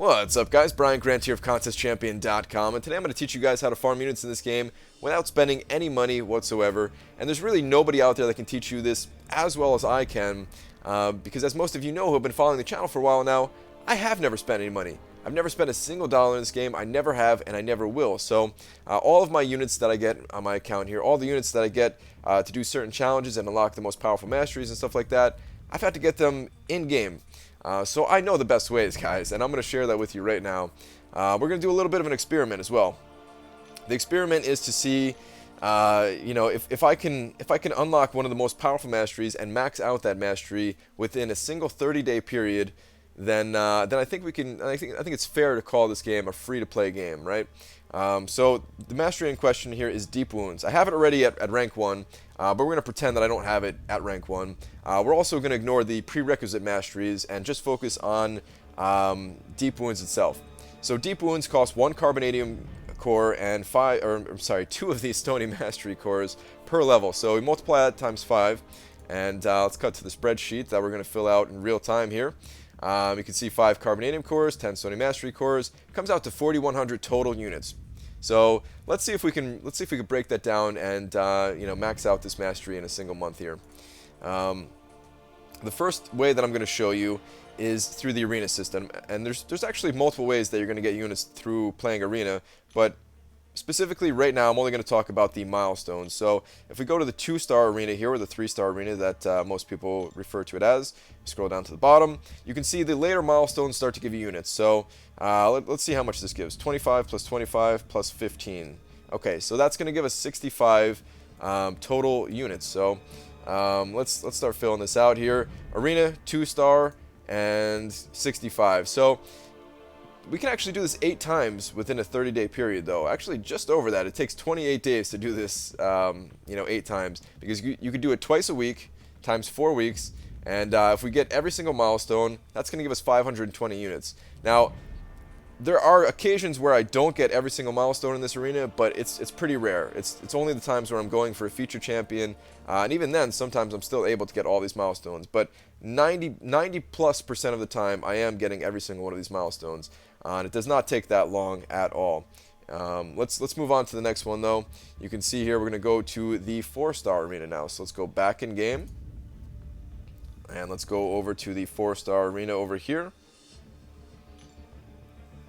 What's up, guys? Brian Grant here of ContestChampion.com, and today I'm going to teach you guys how to farm units in this game without spending any money whatsoever. And there's really nobody out there that can teach you this as well as I can, because as most of you know who have been following the channel for a while now, I have never spent any money. I've never spent a single dollar in this game. I never have, and I never will. So all of my units that I get on my account here, all the units that I get to do certain challenges and unlock the most powerful masteries and stuff like that, I've had to get them in-game. So I know the best ways, guys, and I'm going to share that with you right now. We're going to do a little bit of an experiment as well. The experiment is to see, if I can unlock one of the most powerful masteries and max out that mastery within a single 30-day period, then I think we can. I think it's fair to call this game a free-to-play game, right? So the mastery in question here is Deep Wounds. I have it already at rank 1, but we're going to pretend that I don't have it at rank 1. We're also going to ignore the prerequisite masteries and just focus on Deep Wounds itself. So Deep Wounds cost 1 Carbonadium core and 2 of these Stony Mastery cores per level. So we multiply that times 5, and let's cut to the spreadsheet that we're going to fill out in real time here. You can see 5 Carbonadium cores, 10 Stony Mastery cores. Comes out to 4,100 total units. So let's see if we can break that down and max out this mastery in a single month here. The first way that I'm going to show you is through the arena system, and there's actually multiple ways that you're going to get units through playing arena, but specifically right now I'm only going to talk about the milestones. So if we go to the 2-star arena here, or the 3-star arena that most people refer to it as, scroll down to the bottom, you can see the later milestones start to give you units. So let's see how much this gives. 25 plus 25 plus 15. Okay, so that's going to give us 65 total units. So let's start filling this out here. Arena, 2-star, and 65. So we can actually do this 8 times within a 30-day period, though. Actually, just over that. It takes 28 days to do this, 8 times, because you could do it twice a week times 4 weeks, and if we get every single milestone, that's going to give us 520 units. Now, there are occasions where I don't get every single milestone in this arena, but it's pretty rare. It's only the times where I'm going for a feature champion, and even then, sometimes I'm still able to get all these milestones. But 90+% of the time, I am getting every single one of these milestones, and it does not take that long at all. Let's move on to the next one, though. You can see here we're going to go to the 4-star arena now. So let's go back in game, and let's go over to the 4-star arena over here.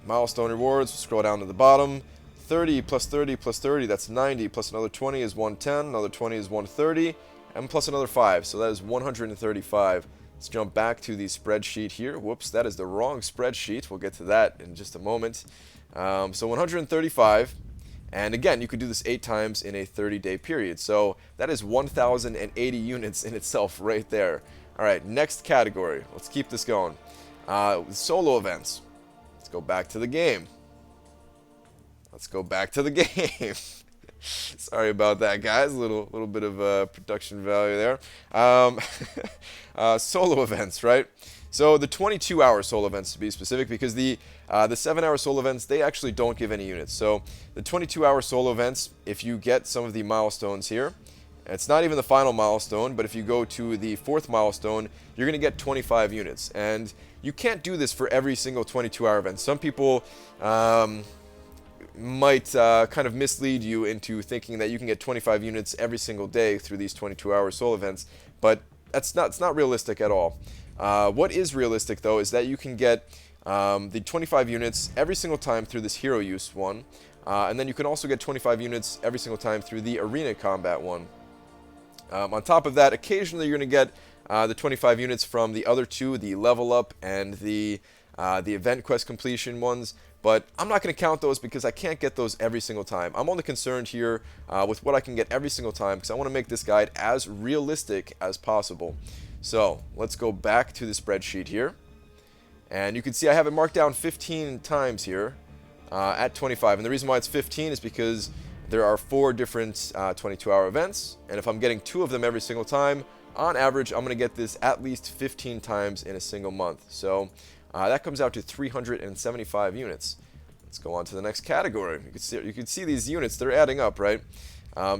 Milestone rewards, scroll down to the bottom. 30 plus 30 plus 30, that's 90, plus another 20 is 110, another 20 is 130, and plus another 5, so that is 135. Let's jump back to the spreadsheet here. Whoops, that is the wrong spreadsheet. We'll get to that in just a moment. So 135, and again, you could do this 8 times in a 30-day period, so that is 1,080 units in itself right there. All right, next category. Let's keep this going. Solo events. Let's go back to the game. Let's go back to the game. Sorry about that, guys. A little bit of production value there. Solo events, right? So the 22-hour solo events, to be specific, because the 7-hour solo events, they actually don't give any units. So the 22-hour solo events, if you get some of the milestones here, it's not even the final milestone, but if you go to the 4th milestone, you're going to get 25 units. And you can't do this for every single 22-hour event. Some people might kind of mislead you into thinking that you can get 25 units every single day through these 22-hour solo events, but it's not realistic at all. What is realistic, though, is that you can get the 25 units every single time through this hero use one, and then you can also get 25 units every single time through the arena combat one. On top of that, occasionally you're going to get the 25 units from the other 2, the level up and the event quest completion ones, but I'm not going to count those because I can't get those every single time. I'm only concerned here with what I can get every single time, because I want to make this guide as realistic as possible. So let's go back to the spreadsheet here, and you can see I have it marked down 15 times here at 25, and the reason why it's 15 is because there are 4 different 22-hour events, and if I'm getting 2 of them every single time, on average, I'm going to get this at least 15 times in a single month. So that comes out to 375 units. Let's go on to the next category. You can see these units, they're adding up, right?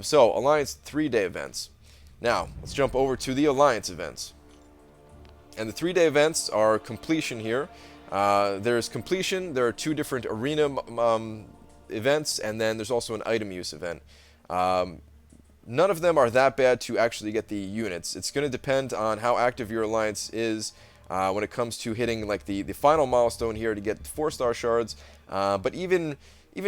So Alliance 3-day events. Now, let's jump over to the Alliance events. And the 3-day events are completion here. There's completion. There are 2 different arena events, and then there's also an item use event. None of them are that bad to actually get the units. It's going to depend on how active your alliance is when it comes to hitting like the final milestone here to get 4-star shards. But even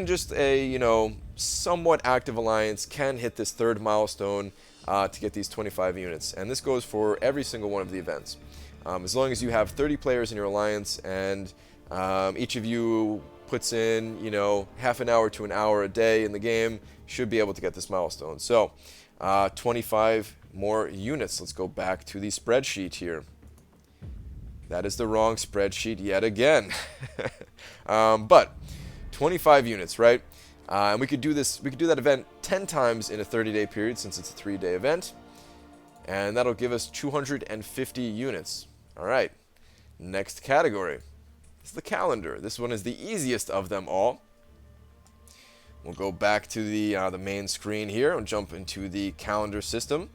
just a somewhat active alliance can hit this 3rd milestone to get these 25 units, and this goes for every single one of the events. As long as you have 30 players in your alliance and each of you puts in, half an hour to an hour a day in the game, should be able to get this milestone. So, 25 more units. Let's go back to the spreadsheet here. That is the wrong spreadsheet yet again. But 25 units, right? And we could do that event 10 times in a 30-day period since it's a 3-day event. And that'll give us 250 units. All right. Next category. It's the calendar. This one is the easiest of them all. We'll go back to the main screen here and jump into the calendar system.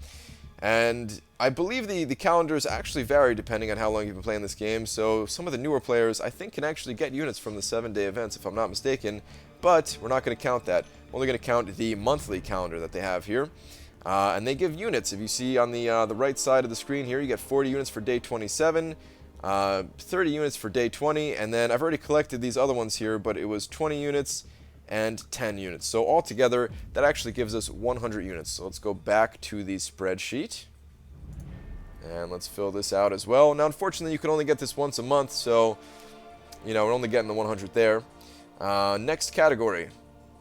And I believe the calendars actually vary depending on how long you've been playing this game. So some of the newer players, I think, can actually get units from the 7-day events, if I'm not mistaken. But we're not going to count that. We're only going to count the monthly calendar that they have here. And they give units. If you see on the right side of the screen here, you get 40 units for day 27, 30 units for day 20, and then I've already collected these other ones here, but it was 20 units and 10 units. So altogether, that actually gives us 100 units. So let's go back to the spreadsheet. And let's fill this out as well. Now, unfortunately, you can only get this once a month, so, we're only getting the 100 there. Next category,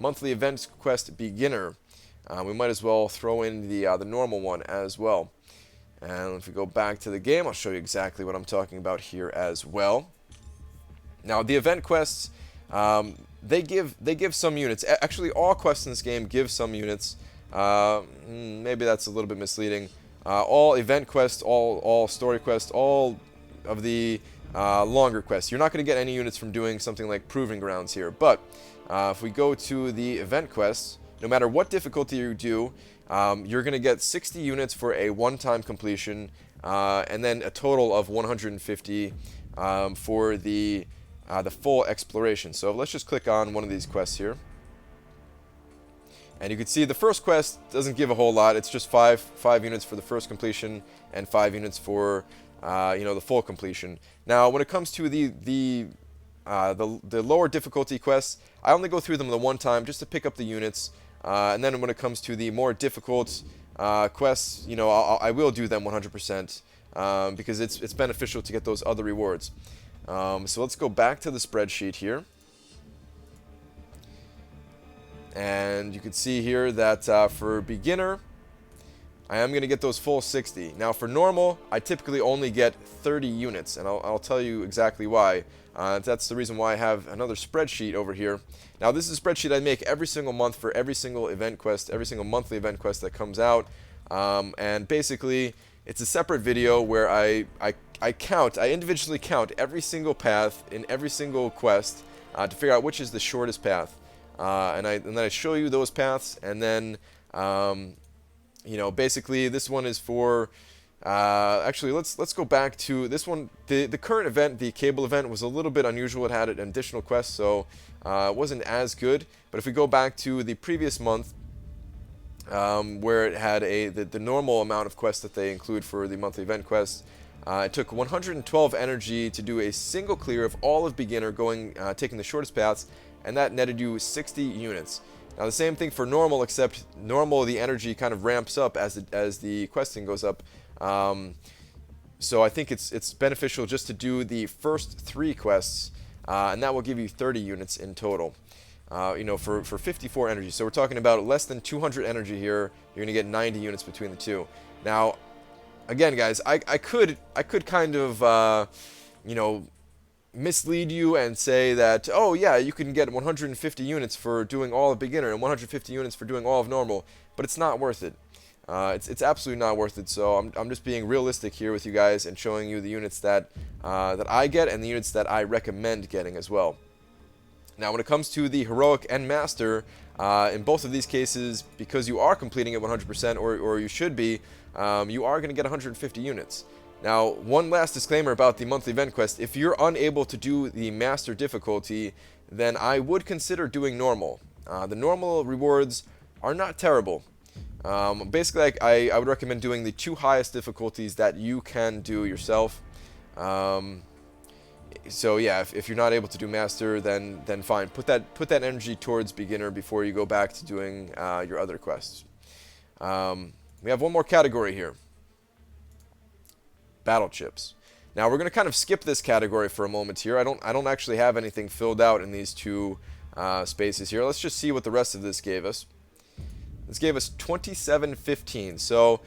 monthly event quest beginner. We might as well throw in the normal one as well. And if we go back to the game, I'll show you exactly what I'm talking about here as well. Now, the event quests, they give some units. Actually, all quests in this game give some units. Maybe that's a little bit misleading. All event quests, all story quests, all of the longer quests. You're not going to get any units from doing something like Proving Grounds here. But if we go to the event quests, no matter what difficulty you do, you're going to get 60 units for a one-time completion, and then a total of 150 for the full exploration. So let's just click on one of these quests here. And you can see the first quest doesn't give a whole lot. It's just 5 units for the first completion and 5 units for the full completion. Now, when it comes to the lower difficulty quests, I only go through them the one time just to pick up the units. And then when it comes to the more difficult quests, I will do them 100% because it's beneficial to get those other rewards. So let's go back to the spreadsheet here. And you can see here that for beginner, I am going to get those full 60. Now for normal, I typically only get 30 units, and I'll tell you exactly why. That's the reason why I have another spreadsheet over here. Now this is a spreadsheet I make every single month for every single event quest, every single monthly event quest that comes out. And basically, it's a separate video where I individually count every single path in every single quest to figure out which is the shortest path. And then I show you those paths, and then basically this one is for actually let's go back to this one. The current event, the cable event, was a little bit unusual. It had an additional quest, so it wasn't as good. But if we go back to the previous month, where it had the normal amount of quests that they include for the monthly event quests, it took 112 energy to do a single clear of all of beginner, taking the shortest paths, and that netted you 60 units. Now the same thing for normal, except normal the energy kind of ramps up as the questing goes up. So I think it's beneficial just to do the first 3 quests, and that will give you 30 units in total. For 54 energy. So we're talking about less than 200 energy here. You're gonna get 90 units between the two. Now, again, guys, I could kind of mislead you and say that, oh yeah, you can get 150 units for doing all of beginner and 150 units for doing all of normal, but it's not worth it. It's absolutely not worth it. So I'm just being realistic here with you guys and showing you the units that I get and the units that I recommend getting as well. Now, when it comes to the heroic and master, in both of these cases, because you are completing it 100%, or you should be, you are going to get 150 units. Now, one last disclaimer about the monthly event quest. If you're unable to do the master difficulty, then I would consider doing normal. The normal rewards are not terrible. Basically, I would recommend doing the 2 highest difficulties that you can do yourself. So yeah, if you're not able to do master, then fine. Put that energy towards beginner before you go back to doing your other quests. We have one more category here. Battle chips. Now we're going to kind of skip this category for a moment here. I don't actually have anything filled out in these 2 spaces here. Let's just see what the rest of this gave us. This gave us 2715. So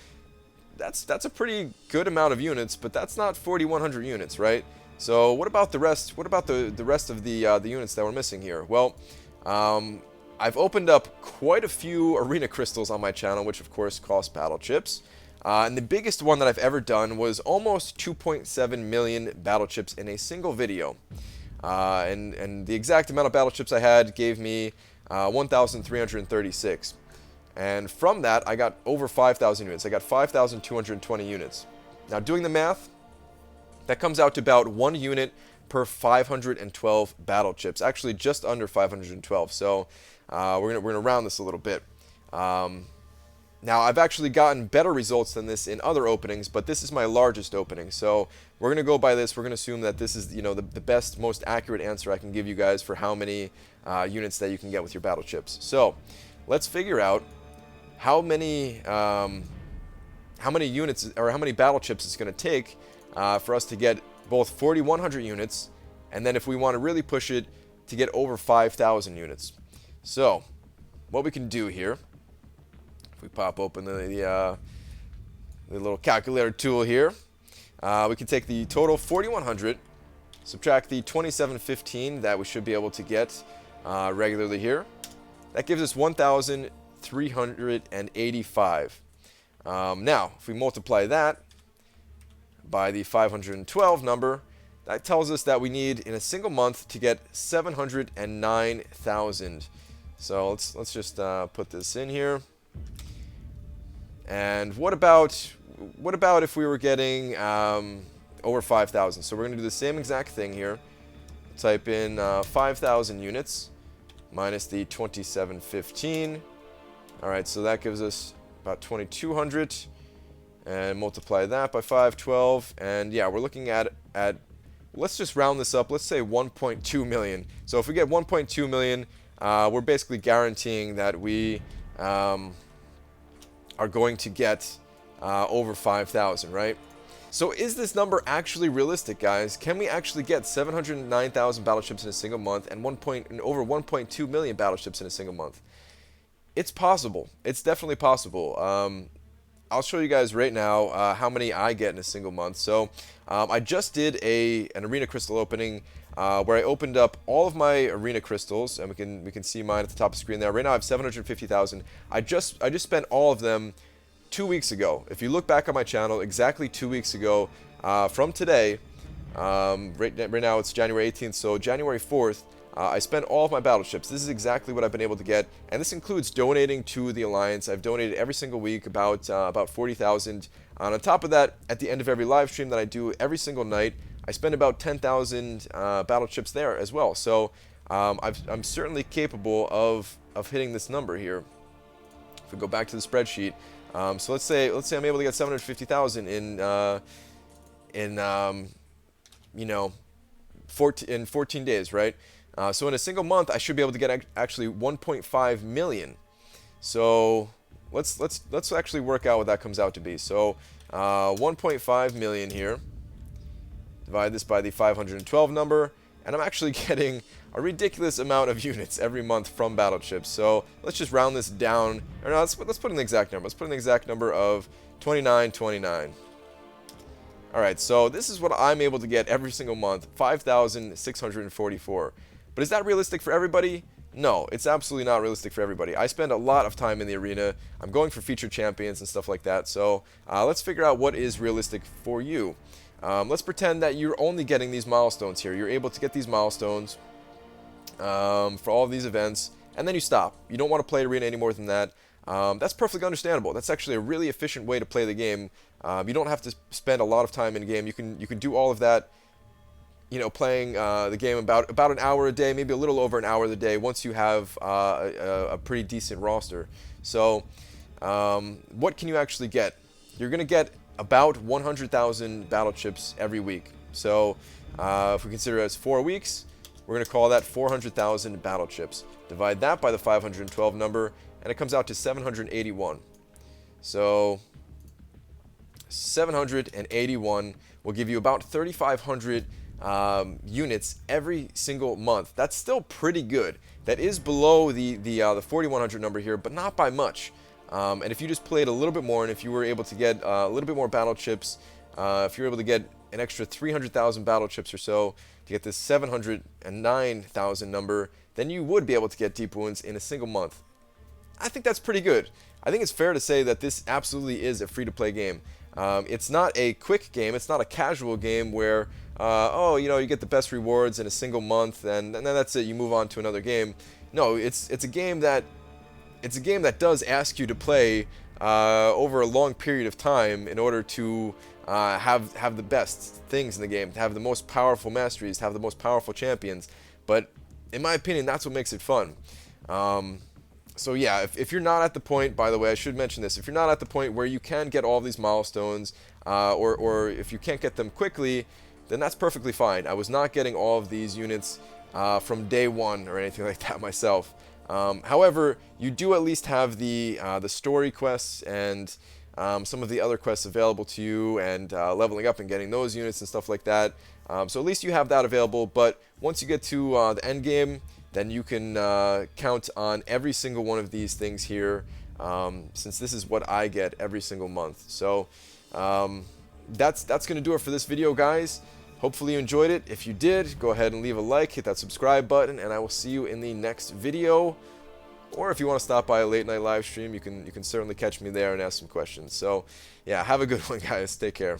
that's a pretty good amount of units, but that's not 4100 units, right? So what about the rest? What about the rest of the units that we're missing here? Well, I've opened up quite a few arena crystals on my channel, which of course cost battle chips. And the biggest one that I've ever done was almost 2.7 million battle chips in a single video. And the exact amount of battle chips I had gave me 1,336. And from that, I got over 5,000 units. I got 5,220 units. Now, doing the math, that comes out to about 1 unit per 512 battle chips. Actually, just under 512. So we're gonna round this a little bit. Now, I've actually gotten better results than this in other openings, but this is my largest opening. So we're going to go by this. We're going to assume that this is, the best, most accurate answer I can give you guys for how many units that you can get with your battle chips. So let's figure out how many units or how many battle chips it's going to take for us to get both 4,100 units, and then if we want to really push it, to get over 5,000 units. So what we can do here, we pop open the little calculator tool here. We can take the total 4,100, subtract the 2,715 that we should be able to get regularly here. That gives us 1,385. Now, if we multiply that by the 512 number, that tells us that we need in a single month to get 709,000. So let's just put this in here. And what about if we were getting over 5,000? So we're going to do the same exact thing here. Type in 5,000 units minus the 2,715. All right, so that gives us about 2,200, and multiply that by 512. And yeah, we're looking at let's just round this up. Let's say 1.2 million. So if we get 1.2 million, we're basically guaranteeing that we are going to get over 5,000, right? So is this number actually realistic, guys? Can we actually get 709,000 battle chips in a single month and over 1.2 million battle chips in a single month? It's possible. It's definitely possible. I'll show you guys right now how many I get in a single month. So I just did an arena crystal opening where I opened up all of my arena crystals, and we can see mine at the top of the screen there. Right now I have 750,000. I just spent all of them 2 weeks ago. If you look back on my channel, exactly 2 weeks ago from today, right now it's January 18th, so January 4th, I spent all of my battle chips. This is exactly what I've been able to get, and this includes donating to the Alliance. I've donated every single week about 40,000. On top of that, at the end of every live stream that I do every single night, I spend about 10,000 battle chips there as well. So I'm certainly capable of hitting this number here. If we go back to the spreadsheet, so let's say I'm able to get 750,000 in 14 days, right? So in a single month, I should be able to get actually 1.5 million. So let's actually work out what that comes out to be. So 1.5 million here. Divide this by the 512 number, and I'm actually getting a ridiculous amount of units every month from battle chips. So let's just round this down. Or no, let's put in the exact number. Let's put in the exact number of 2929. All right, so this is what I'm able to get every single month, 5,644. But is that realistic for everybody? No, it's absolutely not realistic for everybody. I spend a lot of time in the arena. I'm going for featured champions and stuff like that. So let's figure out what is realistic for you. Let's pretend that you're only getting these milestones here. You're able to get these milestones for all of these events, and then you stop. You don't want to play arena any more than that. that's perfectly understandable. That's actually a really efficient way to play the game. You don't have to spend a lot of time in game. You can do all of that, playing the game about an hour a day, maybe a little over an hour a day, once you have a pretty decent roster. So what can you actually get? You're going to get about 100,000 battle chips every week. So if we consider it as 4 weeks, we're going to call that 400,000 battle chips. Divide that by the 512 number, and it comes out to 781. So 781 will give you about 3,500 units every single month. That's still pretty good. That is below the 4,100 number here, but not by much. And if you just played a little bit more, and if you were able to get a little bit more battle chips, if you were able to get an extra 300,000 battle chips or so to get this 709,000 number, then you would be able to get deep wounds in a single month. I think that's pretty good. I think it's fair to say that this absolutely is a free-to-play game. It's not a quick game. It's not a casual game where, you get the best rewards in a single month, and then that's it. You move on to another game. No, it's a game that does ask you to play over a long period of time in order to have the best things in the game, to have the most powerful masteries, to have the most powerful champions. But in my opinion, that's what makes it fun. So yeah, if you're not at the point, by the way, I should mention this, if you're not at the point where you can get all these milestones, or if you can't get them quickly, then that's perfectly fine. I was not getting all of these units from day one or anything like that myself. However, you do at least have the story quests and some of the other quests available to you, and leveling up and getting those units and stuff like that. So at least you have that available, but once you get to the end game, then you can count on every single one of these things here, since this is what I get every single month. So that's going to do it for this video, guys. Hopefully you enjoyed it. If you did, go ahead and leave a like, hit that subscribe button, and I will see you in the next video. Or if you want to stop by a late night live stream, you can certainly catch me there and ask some questions. So yeah, have a good one, guys. Take care.